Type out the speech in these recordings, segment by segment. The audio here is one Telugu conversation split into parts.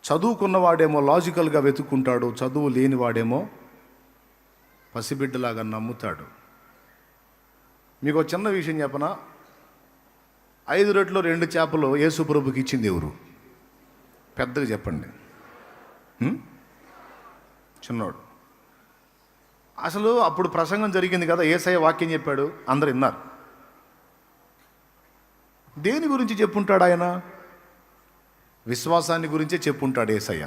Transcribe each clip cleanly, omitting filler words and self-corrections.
చదువుకున్నవాడేమో లాజికల్గా వెతుక్కుంటాడు, చదువు లేనివాడేమో పసిబిడ్డలాగా నమ్ముతాడు. మీకు ఒక చిన్న విషయం చెప్పనా? 5 రొట్టెలు 2 చేపలు యేసు ప్రభుకి ఇచ్చింది ఎవరు? పెద్దగా చెప్పండి. చిన్నోడు. అసలు అప్పుడు ప్రసంగం జరిగింది కదా, యేసయ్య వాక్యం చెప్పాడు, అందరు విన్నారు. దేని గురించి చెప్పుంటాడు ఆయన? విశ్వాసాన్ని గురించే చెప్పుంటాడు యేసయ్య.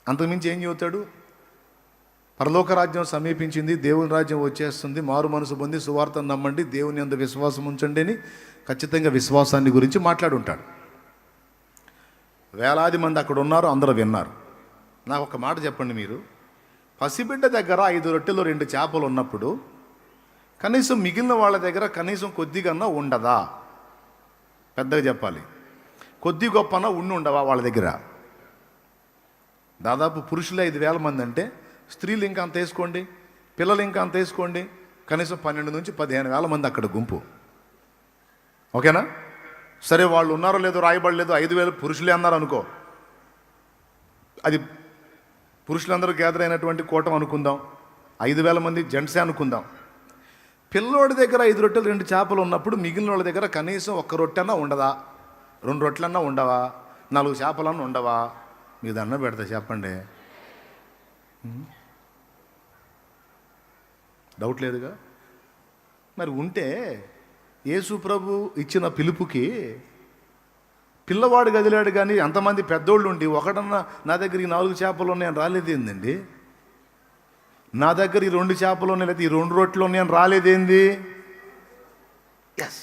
అంతకుమించి ఏం చెబుతాడు? పరలోక రాజ్యం సమీపించింది, దేవుని రాజ్యం వచ్చేస్తుంది, మారు మనసు పొంది సువార్తను నమ్మండి, దేవుని యందు విశ్వాసం ఉంచండి అని ఖచ్చితంగా విశ్వాసాన్ని గురించి మాట్లాడుంటాడు. వేలాది మంది అక్కడ ఉన్నారు, అందరూ విన్నారు. నాకు ఒక మాట చెప్పండి, మీరు పసిబిడ్డ దగ్గర 5 రొట్టెలు 2 చేపలు ఉన్నప్పుడు కనీసం మిగిలిన వాళ్ళ దగ్గర కనీసం కొద్దిగా ఉండదా? పెద్దగా చెప్పాలి. కొద్ది గొప్పన ఉండవా వాళ్ళ దగ్గర? దాదాపు పురుషులే 5,000 మంది అంటే స్త్రీలు ఇంకా అంత వేసుకోండి, పిల్లలు ఇంకా అంత వేసుకోండి, కనీసం 12 నుంచి 15,000 మంది అక్కడ గుంపు. ఓకేనా? సరే, వాళ్ళు ఉన్నారో లేదో రాయబడలేదు, 5,000 పురుషులే అన్నారు అనుకో, అది పురుషులందరూ గ్యాదర్ అయినటువంటి కూటం అనుకుందాం, 5,000 మంది జెంట్సే అనుకుందాం. పిల్లోడి దగ్గర 5 రొట్టెలు 2 చేపలు ఉన్నప్పుడు మిగిలిన వాళ్ళ దగ్గర కనీసం 1 రొట్టెన్నా ఉండదా? 2 రొట్టెలన్నా ఉండవా? 4 చేపలన్నా ఉండవా? మీకు దండం పెడతా చెప్పండి. డౌట్ లేదుగా? మరి ఉంటే యేసు ప్రభు ఇచ్చిన పిలుపుకి పిల్లవాడు కదిలాడు, కానీ అంతమంది పెద్దోళ్ళు ఉండి ఒకడన్నా నా దగ్గర ఈ 4 చేపలు ఉన్నాయని రాలేదేందండి? నా దగ్గర ఈ 2 చేపలు ఉన్నాయి, లేదా ఈ 2 రొట్టెలు ఉన్నాయని రాలేదేంది? ఎస్,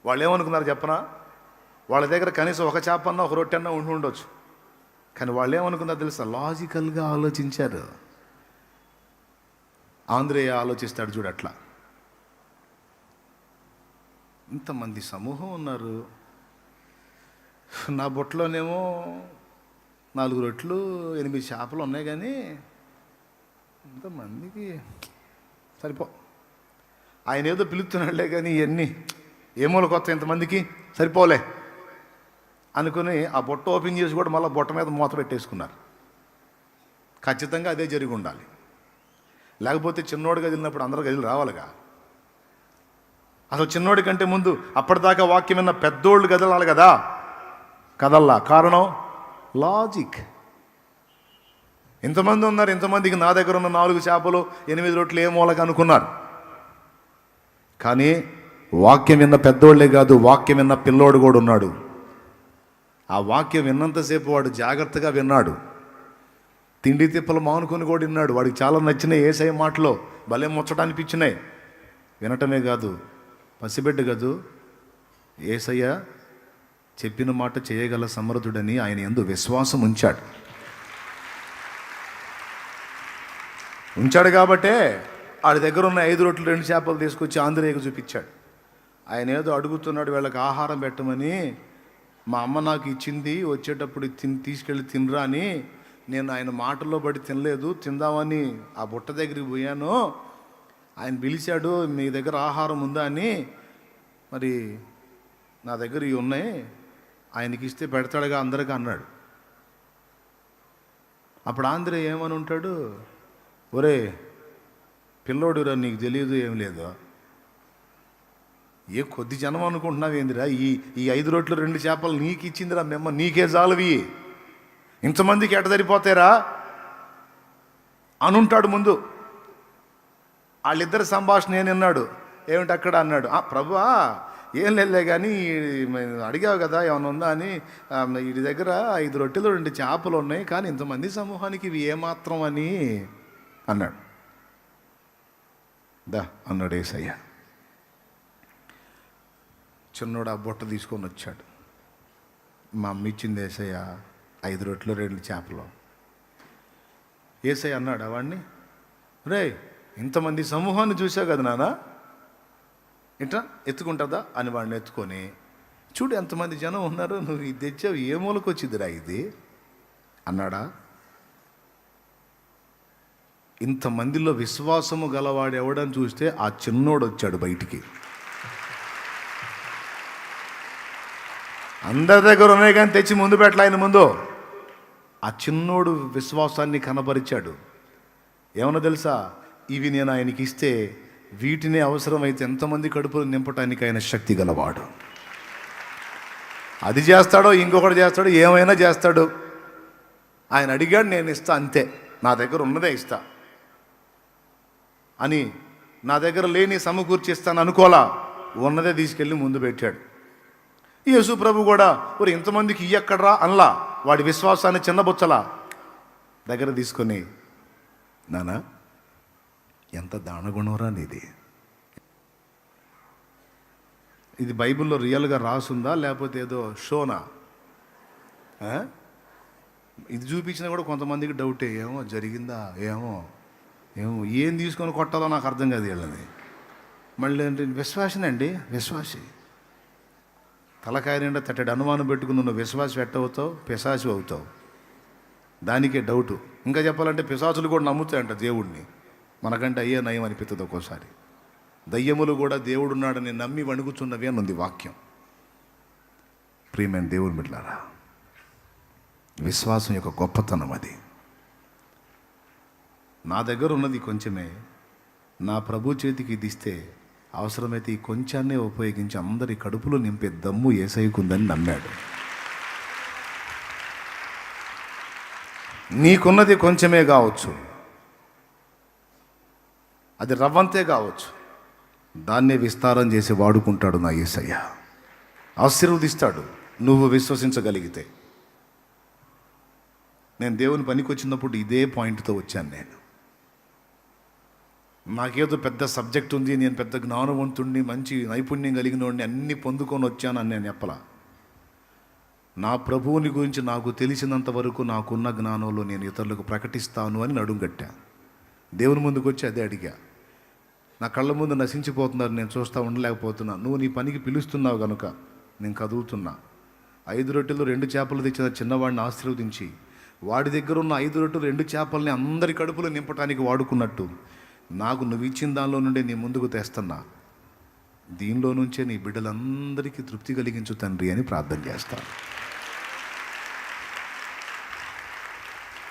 వాళ్ళు ఏమనుకున్నారు చెప్పనా? వాళ్ళ దగ్గర కనీసం 1 చేప అన్నా 1 రొట్టె అన్నా ఉండొచ్చు. కానీ వాళ్ళు ఏమనుకున్నారు తెలుసా? లాజికల్గా ఆలోచించారు. ఆంధ్రేయ ఆలోచిస్తాడు చూడు, అట్లా ఇంతమంది సమూహం ఉన్నారు, నా బొట్టలోనేమో 4 రొట్టెలు 8 చేపలు ఉన్నాయి, కానీ ఇంతమందికి సరిపో, ఆయన ఏదో పిలుస్తున్నాడులే, కానీ ఇవన్నీ ఏమోలు కొత్త ఇంతమందికి సరిపోలే అనుకుని ఆ బొట్ట ఓపెన్ చేసి కూడా మళ్ళీ బొట్ట మీద మూత పెట్టేసుకున్నారు. ఖచ్చితంగా అదే జరిగి ఉండాలి. లేకపోతే చిన్నోడు గదిలినప్పుడు అందరూ గదిలి రావాలిగా. అసలు చిన్నోడి కంటే ముందు అప్పటిదాకా వాక్యం విన్న పెద్దోళ్ళు కదలాలి కదా, కదల్లా. కారణం లాజిక్. ఇంతమంది ఉన్నారు, ఇంతమందికి నా దగ్గర ఉన్న 4 చేపలు 8 రొట్టెలు ఏ మూలక అనుకున్నారు. కానీ వాక్యం విన్న పెద్దోళ్ళే కాదు, వాక్యం విన్న పిల్లోడు కూడా ఉన్నాడు. ఆ వాక్యం విన్నంతసేపు వాడు జాగ్రత్తగా విన్నాడు, తిండి తిప్పలు మానుకొని కూడా విన్నాడు. వాడికి చాలా నచ్చినాయి యేసయ్య మాటలో, భలే ముచ్చట అనిపించినాయి. వినటమే కాదు, పసిబిడ్డ కాదు, యేసయ్య చెప్పిన మాట చేయగల సమర్థుడని ఆయన యందు విశ్వాసం ఉంచాడు కాబట్టే వాడి దగ్గర ఉన్న 5 రొట్టెలు 2 చేపలు తీసుకొచ్చి ఆంధ్రేయకు చూపించాడు. ఆయన ఏదో అడుగుతున్నాడు, వీళ్ళకి ఆహారం పెట్టమని, మా అమ్మ నాకు ఇచ్చింది, వచ్చేటప్పుడు తీసుకెళ్ళి తినరా అని. నేను ఆయన మాటల్లో పడి తినలేదు, తిందామని ఆ బుట్ట దగ్గరికి పోయాను, ఆయన పిలిచాడు, మీ దగ్గర ఆహారం ఉందా అని. మరి నా దగ్గర ఇవి ఉన్నాయి, ఆయనకి ఇస్తే పెడతాడుగా అందరికీ అన్నాడు. అప్పుడు ఆంధ్రే ఏమని ఉంటాడు? ఒరే పిల్లోడురా, నీకు తెలియదు ఏం లేదు, ఏ కొద్ది జనం అనుకుంటున్నావు ఏందిరా? ఈ 5 రొట్టెలు 2 చేపలు నీకు ఇచ్చిందిరా మేమ్మ, నీకే జాలవి, ఇంతమందికి ఎట సరిపోతారా అనుంటాడు ముందు. వాళ్ళిద్దరి సంభాషణ ఏం విన్నాడు? ఏమిటి అక్కడ అన్నాడు, ప్రభువా ఏం లేదులే, కానీ అడిగావు కదా ఏమైనా ఉందా అని, వీడి దగ్గర 5 రొట్టెలు 2 చేపలు ఉన్నాయి, కానీ ఇంతమంది సమూహానికి ఇవి ఏమాత్రం అని అన్నాడు. దా అన్నాడు యేసయ్య. చిన్నోడు ఆ బుట్ట తీసుకొని వచ్చాడు. మా అమ్మ ఇచ్చింది యేసయ్య 5 రొట్టెలు 2 చేపలు. యేసయ్య అన్నాడు వాడిని, రే ఇంతమంది సమూహాన్ని చూసావు కదా నాన్న, ఇట్లా ఎత్తుకుంటుందా అని వాడిని ఎత్తుకొని, చూడు ఎంతమంది జనం ఉన్నారు, నువ్వు ఇది తెచ్చావు, ఏ మూలకు వచ్చిందిరా ఇది అన్నాడా? ఇంతమందిలో విశ్వాసము గలవాడు ఎవడని చూస్తే ఆ చిన్నోడు వచ్చాడు బయటికి. అందరి దగ్గర ఉన్నాయి కానీ తెచ్చి ముందు పెట్టలే ఆయన ముందు. ఆ చిన్నోడు విశ్వాసాన్ని కనబరిచాడు. ఏమన్నా తెలుసా, ఇవి నేను ఆయనకి ఇస్తే వీటిని అవసరమైతే ఎంతమంది కడుపులు నింపటానికి ఆయన శక్తి గలవాడు. అది చేస్తాడో ఇంకొకటి చేస్తాడో ఏమైనా చేస్తాడు. ఆయన అడిగాడు, నేను ఇస్తా అంతే, నా దగ్గర ఉన్నదే ఇస్తా అని. నా దగ్గర లేని సమకూర్చి ఇస్తాను అనుకోలా, ఉన్నదే తీసుకెళ్ళి ముందు పెట్టాడు. యేసు ప్రభు కూడా మరి ఇంతమందికి ఇయ్యక్కడరా అనలా, వాడి విశ్వాసాన్ని చిన్నబుచ్చలా దగ్గర తీసుకొని, నానా ఎంత దానగుణంరా నీది. ఇది బైబిల్లో రియల్గా రాసుందా లేకపోతే ఏదో షోనా? ఇది చూపించినా కూడా కొంతమందికి డౌటే, ఏమో జరిగిందా ఏమో ఏమో ఏం తీసుకొని కొట్టాలో నాకు అర్థం కాదు వీళ్ళని. మళ్ళీ అంటే విశ్వాసనండి, విశ్వాసి తలకాయ నిండా తట్టడి అనుమానం పెట్టుకుని నువ్వు విశ్వాసం ఎట్టవుతావు, పిశాచి అవుతావు. దానికే డౌటు. ఇంకా చెప్పాలంటే పిశాచులు కూడా నమ్ముతాయంట దేవుడిని. మనకంటే అయ్యే నయం అనిపిస్తుంది ఒక్కోసారి. దయ్యములు కూడా దేవుడున్నాడని నమ్మి వణుకుచున్నవి అని ఉంది వాక్యం. ప్రియమైన దేవుని బిడ్డలారా, విశ్వాసం యొక్క గొప్పతనం అది. నా దగ్గర ఉన్నది కొంచెమే, నా ప్రభు చేతికి ఇది ఇస్తే అవసరమైతే ఈ కొంచాన్నే ఉపయోగించి అందరి కడుపులో నింపే దమ్ము యేసయ్యకుందని నమ్మాడు. నీకున్నది కొంచెమే కావచ్చు, అది రవ్వంతే కావచ్చు, దాన్నే విస్తారం చేసి వాడుకుంటాడు నా యేసయ్య. ఆశీర్వదిస్తాడు నువ్వు విశ్వసించగలిగితే. నేను దేవుని పనికి వచ్చినప్పుడు ఇదే పాయింట్తో వచ్చాను. నేను నాకేదో పెద్ద సబ్జెక్ట్ ఉంది, నేను పెద్ద జ్ఞానవంతుడిని, మంచి నైపుణ్యం కలిగిన వాడిని, అన్నీ పొందుకొని వచ్చానని నేను చెప్పలా. నా ప్రభువుని గురించి నాకు తెలిసినంత వరకు నాకున్న జ్ఞానంలో నేను ఇతరులకు ప్రకటిస్తాను అని నడుంగట్టా. దేవుని ముందుకు వచ్చి అదే అడిగా. నా కళ్ళ ముందు నశించిపోతున్నారు, నేను చూస్తూ ఉండలేకపోతున్నా. నువ్వు నీ పనికి పిలుస్తున్నావు కనుక నేను కదులుతున్నా. 5 రొట్టెలు 2 చేపలు తెచ్చిన చిన్నవాడిని ఆశీర్వదించి వాడి దగ్గర ఉన్న 5 రొట్టెలు 2 చేపల్ని అందరి కడుపులో నింపడానికి వాడుకున్నట్టు నాకు నువ్వు ఇచ్చిన దానిలో నుండే నీ ముందుకు తెస్తున్నా. దీనిలో నుంచే నీ బిడ్డలందరికీ తృప్తి కలిగించు తండ్రి అని ప్రార్థన చేస్తాను.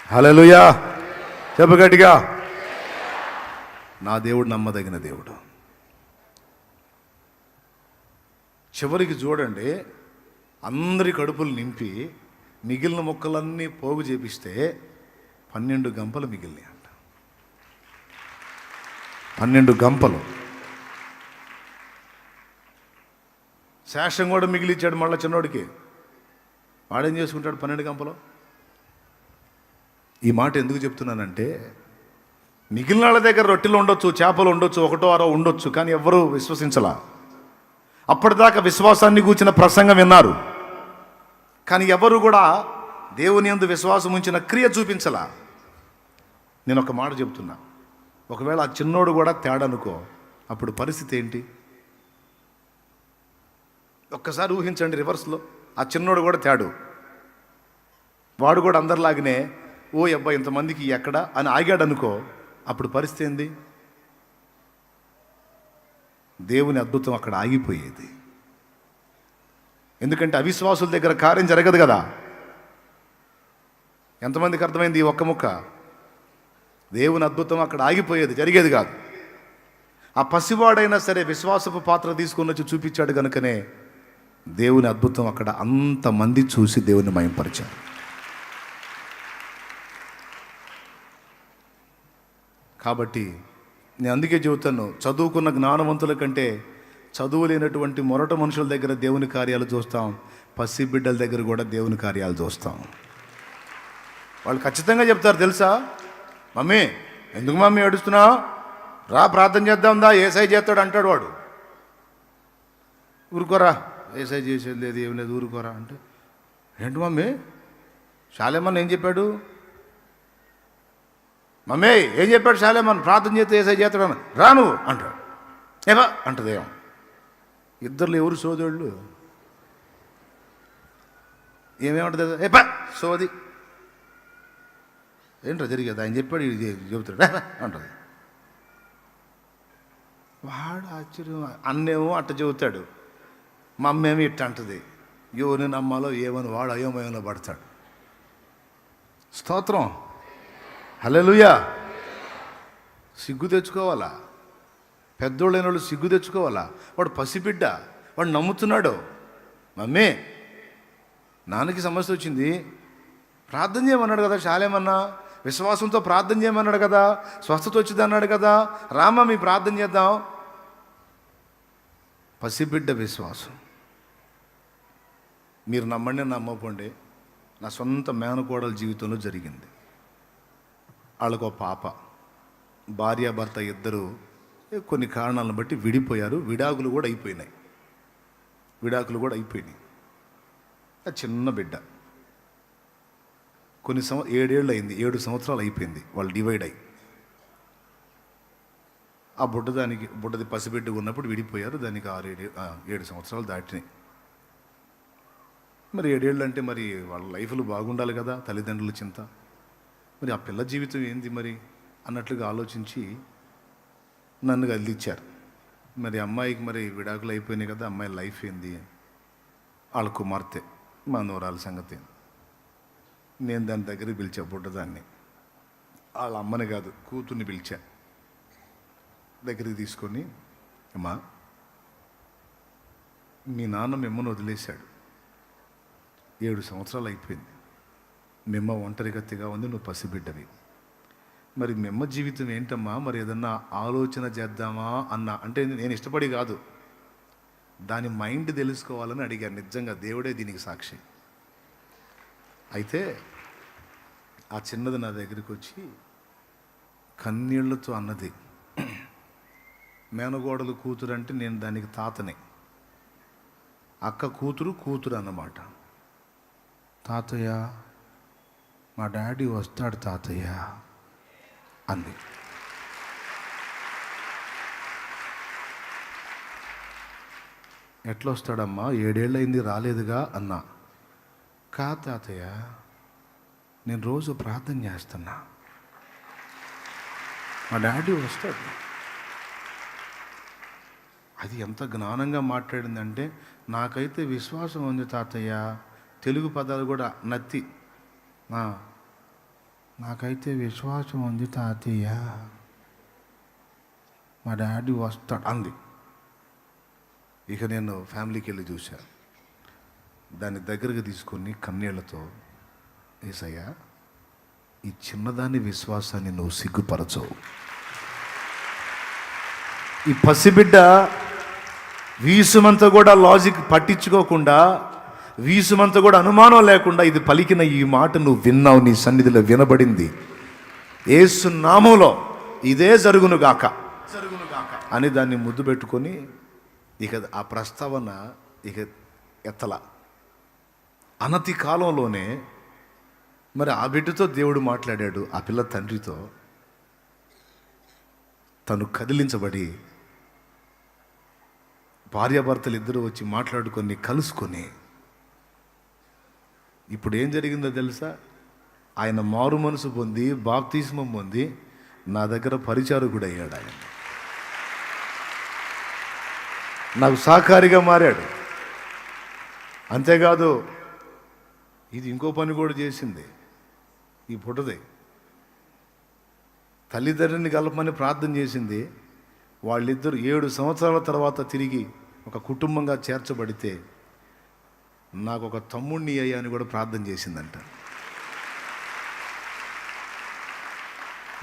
హల్లెలూయా, చెప్పు గట్టిగా. నా దేవుడు నమ్మదగిన దేవుడు. చివరికి చూడండి, అందరి కడుపులు నింపి మిగిలిన మొక్కలన్నీ పోగు చేపిస్తే 12 గంపలు మిగిలినాయి అంట. 12 గంపలు. శేషం కూడా మిగిలిచ్చాడు మళ్ళీ చిన్నోడికి. వాడేం చేసుకుంటాడు 12 గంపలు? ఈ మాట ఎందుకు చెప్తున్నానంటే, మిగిలిన వాళ్ళ దగ్గర రొట్టెలు ఉండొచ్చు, చేపలు ఉండొచ్చు, 1 2 ఉండొచ్చు, కానీ ఎవ్వరూ విశ్వసించలా. అప్పటిదాకా విశ్వాసాన్ని కూర్చిన ప్రసంగం విన్నారు, కానీ ఎవరు కూడా దేవుని యందు విశ్వాసం ఉంచిన క్రియ చూపించలా. నేను ఒక మాట చెప్తున్నా, ఒకవేళ ఆ చిన్నోడు కూడా తేడనుకో, అప్పుడు పరిస్థితి ఏంటి? ఒక్కసారి ఊహించండి రివర్స్లో. ఆ చిన్నోడు కూడా తేడు, వాడు కూడా అందరిలాగానే ఓ అబ్బాయి ఇంతమందికి ఎక్కడ అని ఆగాడు అనుకో, అప్పుడు పరిస్థితి ఏంది? దేవుని అద్భుతం అక్కడ ఆగిపోయేది. ఎందుకంటే అవిశ్వాసుల దగ్గర కార్యం జరగదు కదా. ఎంతమందికి అర్థమైంది ఈ ఒక్క ముక్క? దేవుని అద్భుతం అక్కడ ఆగిపోయేది, జరిగేది కాదు. ఆ పసివాడైనా సరే విశ్వాసపు పాత్ర తీసుకొని వచ్చి చూపించాడు కనుకనే దేవుని అద్భుతం అక్కడ అంతమంది చూసి దేవుని మహింపరిచారు. కాబట్టి నేను అందుకే చెబుతాను, చదువుకున్న జ్ఞానవంతుల కంటే చదువు లేనటువంటి మొరట మనుషుల దగ్గర దేవుని కార్యాలు చూస్తాం, పసి బిడ్డల దగ్గర కూడా దేవుని కార్యాలు చూస్తాం. వాళ్ళు ఖచ్చితంగా చెప్తారు తెలుసా, మమ్మీ ఎందుకు మమ్మీ ఏడుస్తున్నావు, రా ప్రార్థన చేద్దాందా, ఏసై చేస్తాడు అంటాడు వాడు. ఊరుకోరా, ఏసై చేసేది లేదు ఏం లేదు, ఊరుకోరా అంటే, ఏంటి మమ్మీ శాలేమన్ ఏం చెప్పాడు, మమ్మీ ఏం చెప్పాడు శాలేమన్, ప్రార్థన చేస్తే ఏసై చేస్తాడు రా నువ్వు అంటాడు. ఏవా అంటది. ఏమో ఇద్దరులు ఎవరు సోదరుళ్ళు? ఏమేమంటుంది? ఏపా సోది ఏంటో జరిగేది, ఆయన చెప్పాడు ఇది చెబుతాడు అంటుంది. వాడు ఆశ్చర్యం, అన్నేమో అట్ట చెబుతాడు, మా అమ్మేమో ఇట్ట అంటుంది. ఎవరిని నమ్మాలో ఏమని వాడు అయోమయంలో పడతాడు. స్తోత్రం, హల్లెలూయా. సిగ్గు తెచ్చుకోవాలా, పెద్దోళ్ళైన వాళ్ళు సిగ్గు తెచ్చుకోవాలా. వాడు పసిబిడ్డ, వాడు నమ్ముతున్నాడు. మమ్మీ నాన్నకి సమస్య వచ్చింది, ప్రార్థన చేయమన్నాడు కదా, చాలేమన్నా విశ్వాసంతో ప్రార్థన చేయమన్నాడు కదా, స్వస్థత వచ్చింది అన్నాడు కదా, రామ మీ ప్రార్థన చేద్దాం. పసిబిడ్డ విశ్వాసం. మీరు నమ్మండి నమ్మకండి, నా సొంత మేనకోడల జీవితంలో జరిగింది. వాళ్ళకు ఒక పాప, భార్యాభర్త ఇద్దరు కొన్ని కారణాలను బట్టి విడిపోయారు. విడాకులు కూడా అయిపోయినాయి. ఆ చిన్న బిడ్డ కొన్ని 7 ఏళ్ళు అయింది, 7 సంవత్సరాలు అయిపోయింది వాళ్ళు డివైడ్ అయ్యి. ఆ బుడ్డది పసిబిడ్డ ఉన్నప్పుడు విడిపోయారు. దానికి 7 సంవత్సరాలు దాటినాయి. మరి 7 ఏళ్ళు అంటే మరి వాళ్ళ లైఫ్లు బాగుండాలి కదా, తల్లిదండ్రుల చింత. మరి ఆ పిల్ల జీవితం ఏంది మరి అన్నట్లుగా ఆలోచించి నన్ను కదిలిచ్చారు. మరి అమ్మాయికి మరి విడాకులు అయిపోయినాయి కదా, అమ్మాయి లైఫ్ ఏంది, వాళ్ళ కుమార్తె మా నోరాల సంగతి. నేను దాని దగ్గరికి పిలిచా, బుడ్డదాన్ని, వాళ్ళ అమ్మని కాదు కూతుర్ని పిలిచా. దగ్గరికి తీసుకొని, అమ్మా మీ నాన్న మిమ్మల్ని వదిలేశాడు, 7 సంవత్సరాలు అయిపోయింది, మిమ్మ ఒంటరిగతిగా ఉంది, నువ్వు పసిబిడ్డవి. మరి మిమ్మ జీవితం ఏంటమ్మా, మరి ఏదన్నా ఆలోచన చేద్దామా అన్నా. అంటే నేను ఇష్టపడి కాదు, దాని మైండ్ తెలుసుకోవాలని అడిగాను. నిజంగా దేవుడే దీనికి సాక్షి. అయితే ఆ చిన్నది నా దగ్గరికి వచ్చి కన్నీళ్లతో అన్నది, మేనగోడలు కూతురు అంటే నేను దానికి తాతనే, అక్క కూతురు అన్నమాట. తాతయ్య మా డాడీ వస్తాడు తాతయ్య అంది. ఎట్లా వస్తాడమ్మా, 7 ఏళ్ళు అయింది రాలేదుగా అన్నా. కా తాతయ్య నేను రోజు ప్రార్థన చేస్తున్నా, మా డాడీ వస్తాడు. అది ఎంత జ్ఞానంగా మాట్లాడిందంటే, నాకైతే విశ్వాసం ఉంది తాతయ్య, తెలుగు పదాలు కూడా నత్తి, నాకైతే విశ్వాసం ఉంది తాతయ్య, మా డాడీ వస్తాడు అంది. ఇక నేను ఫ్యామిలీకి వెళ్ళి చూశా. దాన్ని దగ్గరకు తీసుకొని కన్నీళ్లతో, యేసయ్యా ఈ చిన్నదాని విశ్వాసాన్ని నువ్వు సిగ్గుపరచవు. ఈ పసిబిడ్డ వీసుమంతా కూడా లాజిక్ పట్టించుకోకుండా, వీసుమంతా కూడా అనుమానం లేకుండా ఇది పలికిన ఈ మాట నువ్వు విన్నావు, నీ సన్నిధిలో వినబడింది. యేసు నామములో ఇదే జరుగునుగాక అని దాన్ని ముద్దు పెట్టుకొని ఇక ఆ ప్రస్తావన ఇక ఎత్తల. అనతి కాలంలోనే మరి ఆ బిడ్డతో దేవుడు మాట్లాడాడు. ఆ పిల్ల తండ్రితో తను కదిలించబడి భార్యాభర్తలు ఇద్దరు వచ్చి మాట్లాడుకొని కలుసుకొని, ఇప్పుడు ఏం జరిగిందో తెలుసా, ఆయన మారు మనసు పొంది బాప్తిస్మం పొంది నా దగ్గర పరిచారకుడు అయ్యాడు. ఆయన నాకు సహకారిగా మారాడు. అంతేకాదు ఇది ఇంకో పని కూడా చేసింది. ఈ పుట్టది తల్లిదండ్రిని కలపమని ప్రార్థన చేసింది. వాళ్ళిద్దరు 7 సంవత్సరాల తర్వాత తిరిగి ఒక కుటుంబంగా చేర్చబడితే నాకు ఒక తమ్ముడిని అయ్యా అని కూడా ప్రార్థన చేసిందంట.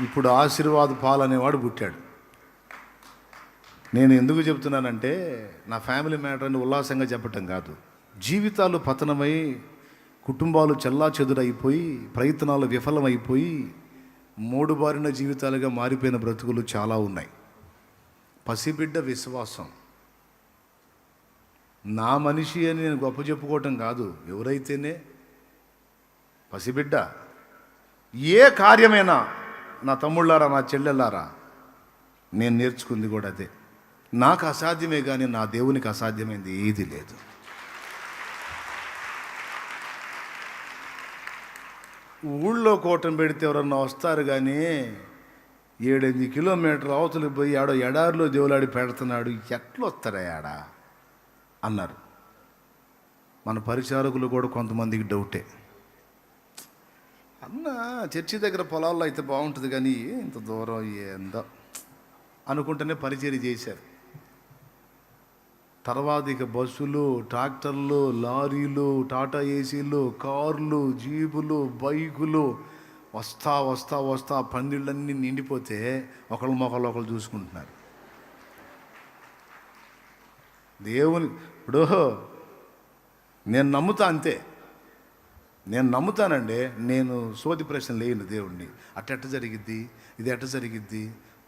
ఇప్పుడు ఆశీర్వాద పాల్ అనేవాడు పుట్టాడు. నేను ఎందుకు చెప్తున్నానంటే, నా ఫ్యామిలీ మ్యాటర్ని ఉల్లాసంగా చెప్పటం కాదు. జీవితాలు పతనమై, కుటుంబాలు చెల్లాచెదురైపోయి, ప్రయత్నాలు విఫలమైపోయి, మూడుబారిన జీవితాలుగా మారిపోయిన బ్రతుకులు చాలా ఉన్నాయి. పసిబిడ్డ విశ్వాసం. నా మనిషి అని నేను గొప్ప చెప్పుకోవటం కాదు, ఎవరైతేనే పసిబిడ్డ. ఏ కార్యమైనా నా తమ్ముళ్ళారా, నా చెల్లెళ్ళారా, నేను నేర్చుకుంది కూడా అదే. నాకు అసాధ్యమే కానీ నా దేవునికి అసాధ్యమైంది ఏది లేదు. ఊళ్ళో కూటం పెడితే ఎవరన్నా వస్తారు కానీ 7-8 కిలోమీటర్ల అవతలికి పోయి ఆడో ఎడారిలో దేవులాడి పెడుతున్నాడు, ఎట్లా వస్తారా ఆడ అన్నారు. మన పరిచారకులు కూడా కొంతమందికి డౌటే. అన్న చర్చి దగ్గర పొలాల్లో అయితే బాగుంటుంది కానీ ఇంత దూరం ఏందో అనుకుంటేనే పరిచర్య చేశారు. తర్వాత ఇక బస్సులు, ట్రాక్టర్లు, లారీలు, టాటా ఏసీలు, కార్లు, జీపులు, బైకులు వస్తా వస్తా వస్తా పందిళ్ళన్నీ నిండిపోతే ఒకళ్ళు చూసుకుంటున్నారు. దేవుని ఇప్పుడు నేను నమ్ముతా అంతే, నేను నమ్ముతానండి. నేను సోది ప్రశ్నలు లేను దేవుణ్ణి. అట్ట జరిగిద్ది, ఇది ఎట్ట జరిగిద్ది,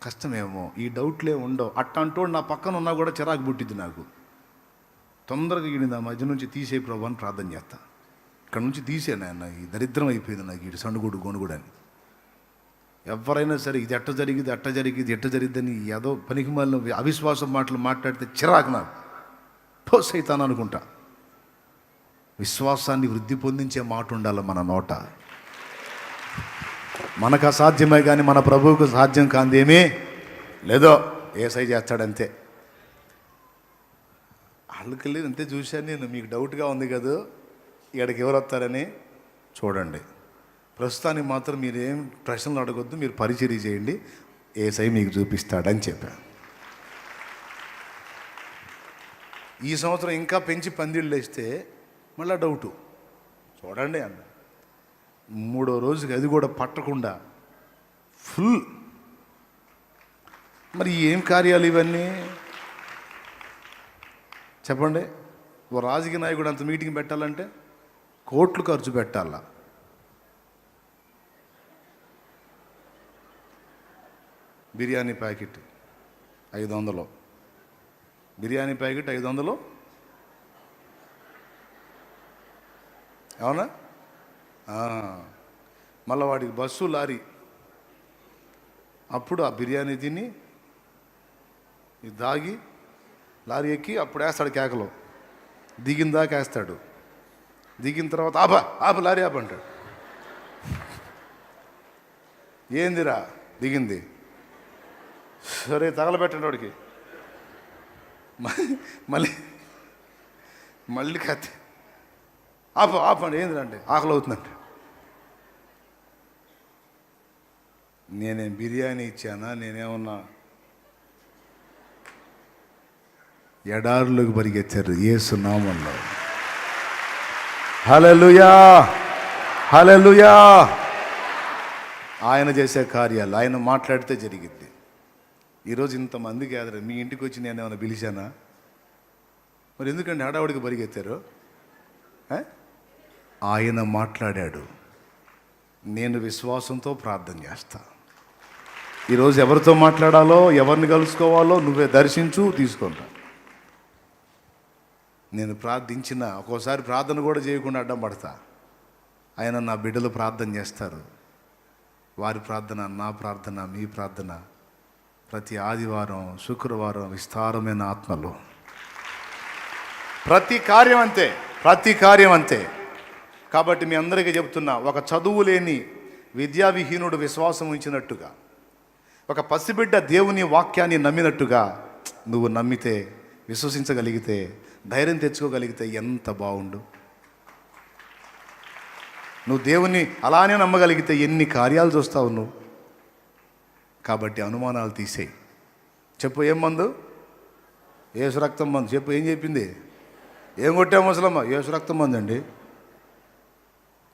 కష్టమేమో, ఈ డౌట్లే ఉండవు. అట్టంటోడు నా పక్కన ఉన్నా కూడా చిరాకు పుట్టిద్ది నాకు. తొందరగా ఈయన నా మధ్య నుంచి తీసే ప్రభు అని ప్రార్థన చేస్తా. ఇక్కడ నుంచి తీసే నాయన, ఈ దరిద్రం అయిపోయింది నాకు, ఈ సండుగుడు గొనుగుడు అని. ఎవరైనా సరే ఇది ఎట్ట జరిగింది, అట్ట జరిగింది, ఎట్ట జరిగిద్దని ఏదో పనికి మళ్ళీ అవిశ్వాసం మాటలు మాట్లాడితే చిరాకు నాకు. పోస్ అవుతాను అనుకుంటా. విశ్వాసాన్ని వృద్ధి పొందించే మాట ఉండాలి మన నోట. మనకు అసాధ్యమే కానీ మన ప్రభువుకు సాధ్యం కాందేమీ లేదో, ఏసై చేస్తాడంతే. వాళ్ళకెళ్ళి అంతే చూశాను నేను. మీకు డౌట్గా ఉంది కదా ఇక్కడికి ఎవరు వస్తారని చూడండి. ప్రస్తుతానికి మాత్రం మీరేం ప్రశ్నలు అడగొద్దు, మీరు పరిచర్య చేయండి, ఏసై మీకు చూపిస్తాడని చెప్పాను. ఈ సంవత్సరం ఇంకా పెంచి పందిళ్ళు వేస్తే మళ్ళీ డౌటు చూడండి అన్న. 3వ రోజుకి అది కూడా పట్టకుండా ఫుల్. మరి ఏం కార్యాలు ఇవన్నీ చెప్పండి. ఓ రాజకీయ నాయకుడు అంత మీటింగ్ పెట్టాలంటే కోట్లు ఖర్చు పెట్టాలా. బిర్యానీ ప్యాకెట్ 500, బిర్యానీ ప్యాకెట్ 500, అవునా? మళ్ళీ వాడికి బస్సు, లారీ. అప్పుడు ఆ బిర్యానీ తిని దాగి లారీ ఎక్కి అప్పుడు వేస్తాడు కేకలు. దిగిన దాకా వేస్తాడు. దిగిన తర్వాత ఆప లారీ ఆప అంటాడు. ఏందిరా దిగింది, సరే తగలబెట్టండి వాడికి. మళ్ళీ కత్తి ఆపండి. ఏంటంటే ఆకలి అవుతుందంటే. నేనేం బిర్యానీ ఇచ్చానా? నేనేమన్నా ఎడారులోకి పరిగెత్తారు యేసు నామములో. హల్లెలూయా, హల్లెలూయా. ఆయన చేసే కార్యాలు ఆయన మాట్లాడితే జరిగిద్ది. ఈరోజు ఇంతమంది గ్యాదర్, మీ ఇంటికి వచ్చి నేను ఏమైనా పిలిచానా? మరి ఎందుకంటే హడావుడికి పరిగెత్తారు? ఆయన మాట్లాడాడు. నేను విశ్వాసంతో ప్రార్థన చేస్తా. ఈరోజు ఎవరితో మాట్లాడాలో, ఎవరిని కలుసుకోవాలో నువ్వే దర్శించు, తీసుకుంటా. నేను ప్రార్థించిన ఒక్కోసారి ప్రార్థన కూడా చేయకుండా అడ్డం పడతా. ఆయన నా బిడ్డలు ప్రార్థన చేస్తారు. వారి ప్రార్థన, నా ప్రార్థన, మీ ప్రార్థన ప్రతి ఆదివారం, శుక్రవారం విస్తారమైన ఆత్మలో. ప్రతి కార్యం అంతే. కాబట్టి మీ అందరికీ చెప్తున్నా, ఒక చదువు లేని విద్యావిహీనుడు విశ్వాసం ఉంచినట్టుగా, ఒక పసిబిడ్డ దేవుని వాక్యాన్ని నమ్మినట్టుగా నువ్వు నమ్మితే, విశ్వసించగలిగితే, ధైర్యం తెచ్చుకోగలిగితే ఎంత బాగుండు. నువ్వు దేవుని అలానే నమ్మగలిగితే ఎన్ని కార్యాలు చూస్తావు నువ్వు. కాబట్టి అనుమానాలు తీసేయి. చెప్పు, ఏం మందు? యేసు రక్తం మందు. చెప్పు, ఏం చెప్పింది? ఏం కొట్టాము ముసలమ్మ? యేసు రక్తం మందు అండి.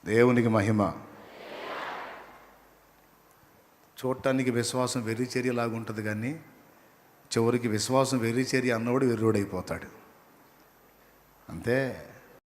దేవునికి మహిమ. చూడటానికి విశ్వాసం వెర్రిచర్యలాగా ఉంటుంది, కానీ చివరికి విశ్వాసం వెర్రిచర్య అన్నవాడు వెర్రోడైపోతాడు. అంతే.